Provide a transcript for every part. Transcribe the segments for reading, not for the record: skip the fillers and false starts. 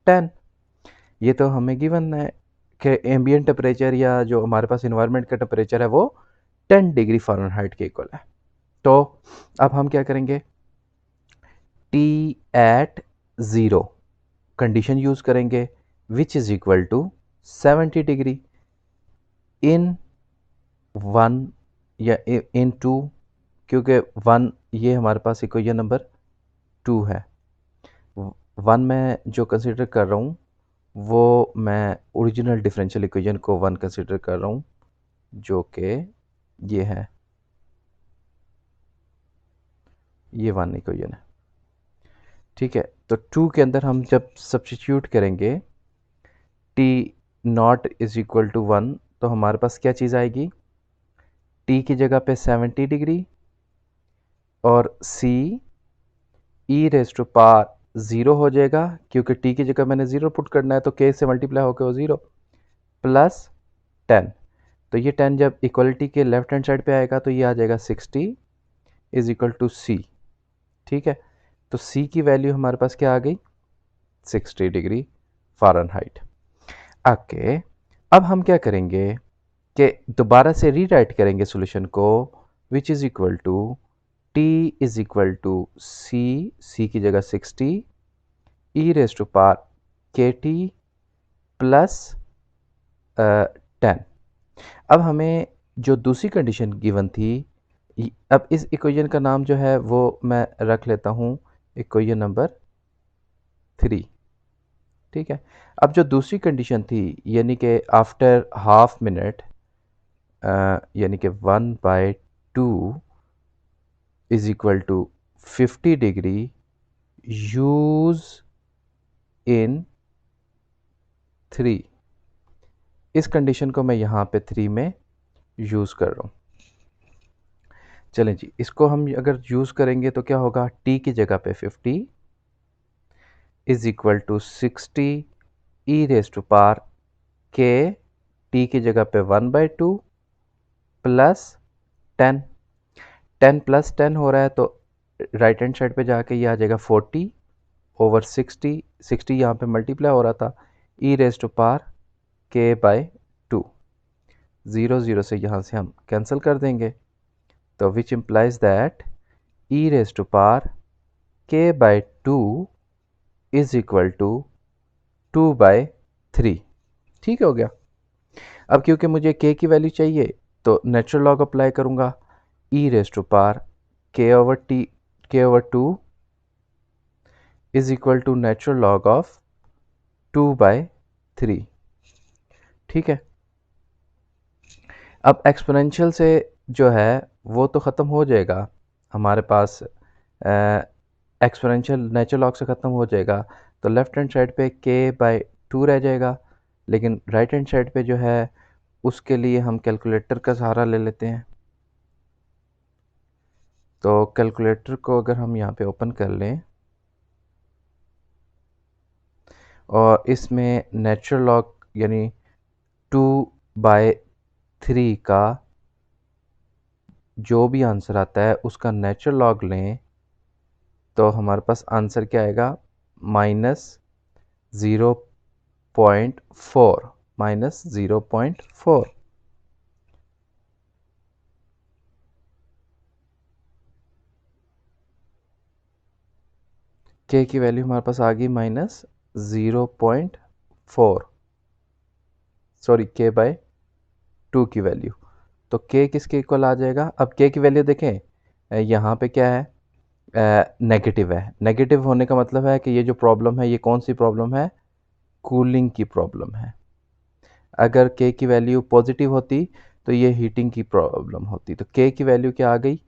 10। ये तो हमें गिवन है कि एम्बियंट टेम्परेचर या जो हमारे पास इन्वायरमेंट का टेम्परेचर है वो 10 डिग्री फ़ारेनहाइट के इक्वल है। तो अब हम क्या करेंगे, T at zero condition use करेंगे which is equal to 70 degree in 1 या इन 2, क्योंकि 1 ये हमारे पास इक्वेशन नंबर 2 है। 1 मैं जो कंसिडर कर रहा हूँ वो मैं ओरिजिनल डिफरेंशियल इक्वेशन को 1 कंसिडर कर रहा हूँ, जो कि ये है, ये 1 इक्वेशन है। ठीक है, तो 2 के अंदर हम जब सब्स्टिट्यूट करेंगे t naught is equal to 1, तो हमारे पास क्या चीज़ आएगी, t की जगह पे 70 डिग्री और c e raise to power 0 हो जाएगा, क्योंकि t की जगह मैंने 0 पुट करना है तो k से मल्टीप्लाई होकर वो 0 प्लस 10। तो ये 10 जब इक्वलिटी के लेफ्ट हैंड साइड पे आएगा तो ये आ जाएगा 60 इज इक्वल टू सी। ठीक है, तो सी की वैल्यू हमारे पास क्या आ गई, 60 डिग्री फ़ारेनहाइट। ओके, अब हम क्या करेंगे कि दोबारा से रीराइट करेंगे सॉल्यूशन को, which is equal to t is equal to C की जगह 60 ई रेस टू पावर के टी प्लस 10। अब हमें जो दूसरी कंडीशन गिवन थी, अब इस इक्वेशन का नाम जो है वो मैं रख लेता हूँ इक्वेशन नंबर 3। ठीक है, अब जो दूसरी कंडीशन थी, यानी कि आफ्टर हाफ मिनट, यानी कि 1/2 is equal to 50 degree use in 3, इस कंडीशन को मैं यहाँ पे 3 में यूज़ कर रहा हूँ। चलें जी, इसको हम अगर यूज़ करेंगे तो क्या होगा, t की जगह पे 50 is equal to 60 e raise to power k, t की जगह पे 1/2 प्लस 10। 10 प्लस 10 हो रहा है तो राइट हैंड साइड पे जाके ये आ जाएगा 40 ओवर 60, 60 यहाँ पे मल्टीप्लाई हो रहा था, ई raise to power k by 2, 0 0 से यहाँ से हम कैंसिल कर देंगे, तो which implies that e raise to power k by 2 is equal to 2/3। ठीक हो गया। अब क्योंकि मुझे k की वैल्यू चाहिए तो नेचुरल लॉग अप्लाई करूंगा, e raise to power k over 2 is equal to natural log of 2/3। ठीक है, अब एक्सपोनेंशियल से जो है वो तो ख़त्म हो जाएगा, हमारे पास एक्सपोनेंशियल नेचुरल लॉग से ख़त्म हो जाएगा, तो लेफ्ट हैंड साइड पे k/2 रह जाएगा, लेकिन राइट हैंड साइड पे जो है उसके लिए हम कैलकुलेटर का सहारा ले लेते हैं। तो कैलकुलेटर को अगर हम यहाँ पे ओपन कर लें और इसमें नेचुरल लॉग यानी 2/3 का जो भी आंसर आता है उसका नेचुरल लॉग लें, तो हमारे पास आंसर क्या आएगा, -0.4, -0.4। के की वैल्यू हमारे पास आ गई -0.4, सॉरी k/2 की वैल्यू। तो k किसके इक्वल आ जाएगा, अब k की वैल्यू देखें, यहाँ पे क्या है, नेगेटिव है। नेगेटिव होने का मतलब है कि ये जो प्रॉब्लम है ये कौन सी प्रॉब्लम है, कूलिंग की प्रॉब्लम है। अगर k की वैल्यू पॉजिटिव होती तो ये हीटिंग की प्रॉब्लम होती। तो k की वैल्यू क्या आ गई,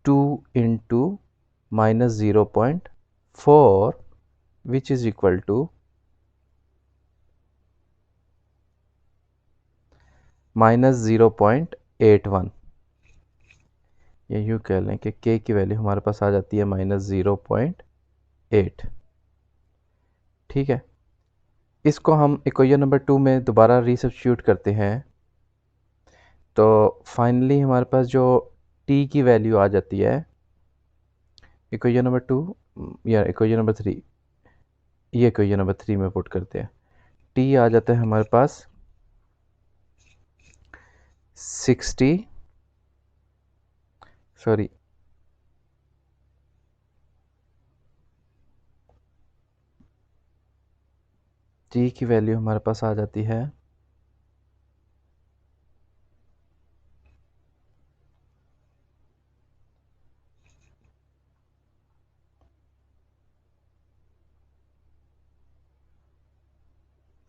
2 into -0.4 which is equal to -0.81। ये यूँ कह लें कि k की वैल्यू हमारे पास आ जाती है -0.8। ठीक है, इसको हम इक्वेशन नंबर 2 में दोबारा रीसब्स्टिट्यूट करते हैं, तो फाइनली हमारे पास जो t की वैल्यू आ जाती है, इक्वेशन नंबर 2 या इक्वेशन नंबर 3, ये इक्वेशन नंबर 3 में पुट करते हैं। टी आ जाता है हमारे पास 60 सॉरी टी की वैल्यू हमारे पास आ जाती है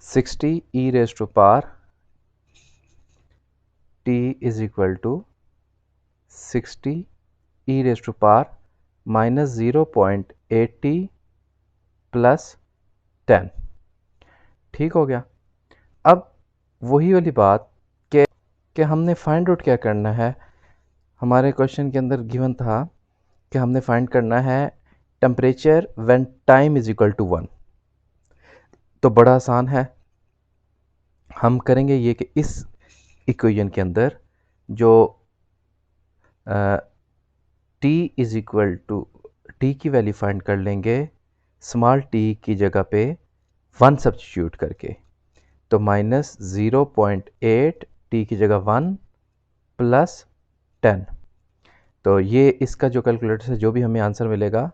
60 e raised to power t is equal to 60 e raised to power minus 0.80 plus 10। ठीक हो गया। अब वही वाली बात कि हमने फाइंड आउट क्या करना है। हमारे क्वेश्चन के अंदर गिवन था कि हमने फाइंड करना है temperature when time is equal to 1। तो बड़ा आसान है, हम करेंगे ये कि इस इक्वेशन के अंदर जो t is equal to t की वैल्यू फाइंड कर लेंगे स्मॉल टी की जगह पे 1 सब्स्टिट्यूट करके। तो माइनस 0.8 टी की जगह 1 प्लस 10। तो ये इसका जो कैलकुलेटर से जो भी हमें आंसर मिलेगा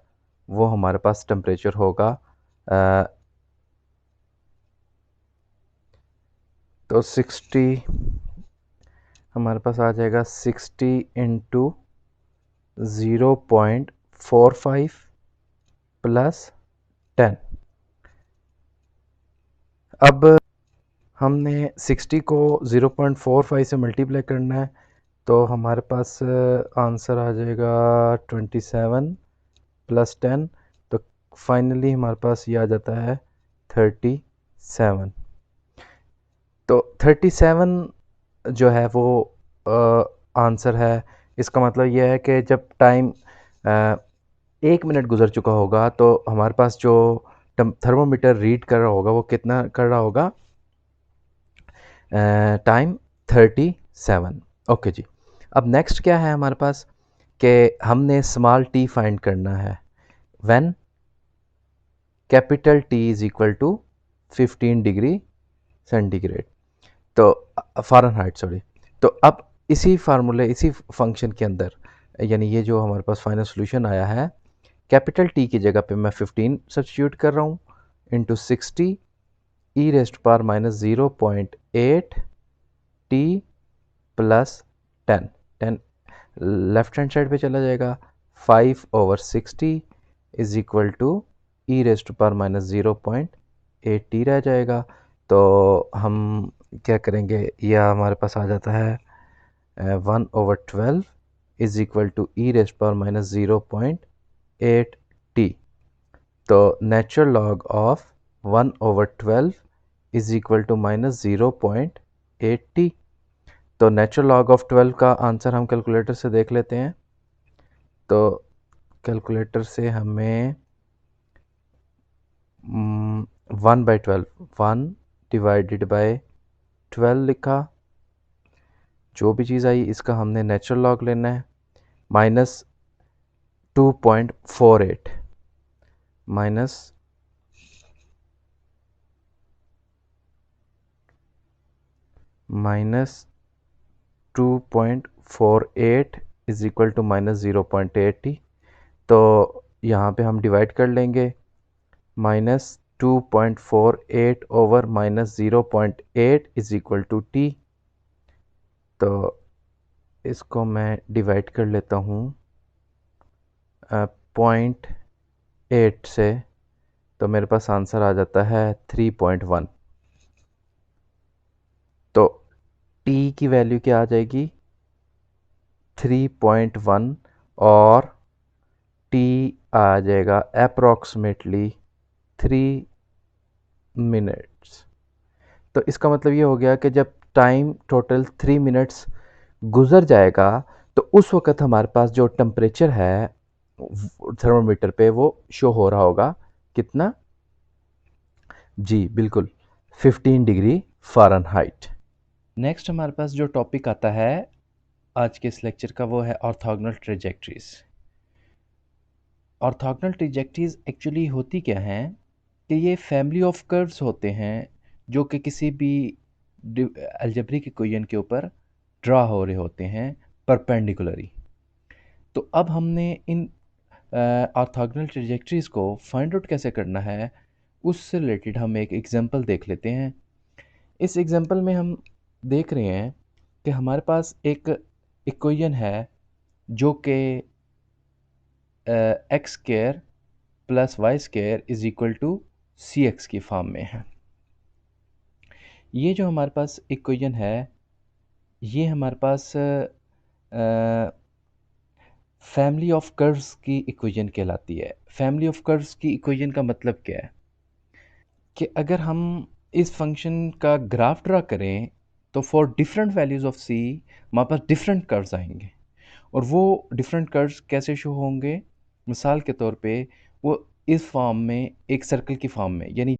वो हमारे पास टेम्परेचर होगा। तो 60 हमारे पास आ जाएगा 60 इंटू 0.45 प्लस 10। अब हमने 60 को 0.45 से मल्टीप्लाई करना है, तो हमारे पास आंसर आ जाएगा 27 प्लस 10। तो फाइनली हमारे पास ये आ जाता है 37। तो 37 जो है वो आंसर है। इसका मतलब यह है कि जब टाइम 1 मिनट गुजर चुका होगा तो हमारे पास जो थर्मोमीटर रीड कर रहा होगा वो कितना कर रहा होगा, टाइम 37। ओके जी। अब नेक्स्ट क्या है हमारे पास कि हमने स्मॉल टी फाइंड करना है when capital T is equal to 15 degree centigrade. तो फ़ारेनहाइट सॉरी। तो अब इसी फार्मूले इसी फंक्शन के अंदर यानी ये जो हमारे पास फाइनल सॉल्यूशन आया है, कैपिटल टी की जगह पे मैं 15 सब्स्टिट्यूट कर रहा हूँ into 60 e raised power minus 0.8 t plus 10। 10 left hand side पे चला जाएगा। 5/60 is equal to e raised power minus 0.8 t रह जाएगा। तो हम क्या करेंगे, यह हमारे पास आ जाता है 1/12 is equal to e raised power minus 0.8 t. तो natural log of 1/12 is equal to minus 0.8 t. तो नेचुरल लॉग ऑफ 12 का आंसर हम कैलकुलेटर से देख लेते हैं। तो कैलकुलेटर से हमें 1/12 1 डिवाइडेड बाय 12 लिखा। जो भी चीज़ आई इसका हमने नेचुरल लॉग लेना है। Minus 2.48 minus minus 2.48 is equal to minus 0.80। तो यहाँ पे हम डिवाइड कर लेंगे। Minus 2.48 over minus 0.8 is equal to t. तो इसको मैं डिवाइड कर लेता हूँ 0.8 से, तो मेरे पास आंसर आ जाता है 3.1। तो टी की वैल्यू क्या आ जाएगी 3.1 और टी आ जाएगा अप्रॉक्सीमेटली 3 मिनट्स। तो इसका मतलब ये हो गया कि जब टाइम टोटल 3 मिनट्स गुजर जाएगा तो उस वक्त हमारे पास जो टेम्परेचर है थर्मोमीटर पे वो शो हो रहा होगा कितना, जी बिल्कुल 15 डिग्री फ़ारेनहाइट। नेक्स्ट हमारे पास जो टॉपिक आता है आज के इस लेक्चर का वो है orthogonal trajectories. Orthogonal trajectories actually होती क्या हैं कि ये फैमिली ऑफ कर्व्स होते हैं जो कि किसी भी अलजेब्रिक इक्वेशन के ऊपर ड्रा हो रहे होते हैं परपेंडिकुलरली। तो अब हमने इन ऑर्थोगोनल ट्रेजेक्टरीज को फाइंड आउट कैसे करना है, उससे रिलेटेड हम एक एग्जांपल देख लेते हैं। इस एग्जांपल में हम देख रहे हैं कि हमारे पास एक इक्वेशन है जो कि x square plus y square is equal to c x की फॉर्म में है। ये जो हमारे पास इक्वेशन है ये हमारे पास फैमिली ऑफ कर्व्स की इक्वेशन कहलाती है। फैमिली ऑफ कर्व्स की इक्वेशन का मतलब क्या है कि अगर हम इस फंक्शन का ग्राफ ड्रा करें तो फॉर डिफरेंट वैल्यूज़ ऑफ सी हमारे पास डिफरेंट कर्व्स आएंगे, और वो डिफरेंट कर्व्स कैसे शो होंगे, मिसाल के तौर पे वो इस फॉर्म में एक सर्कल की फॉर्म में, यानी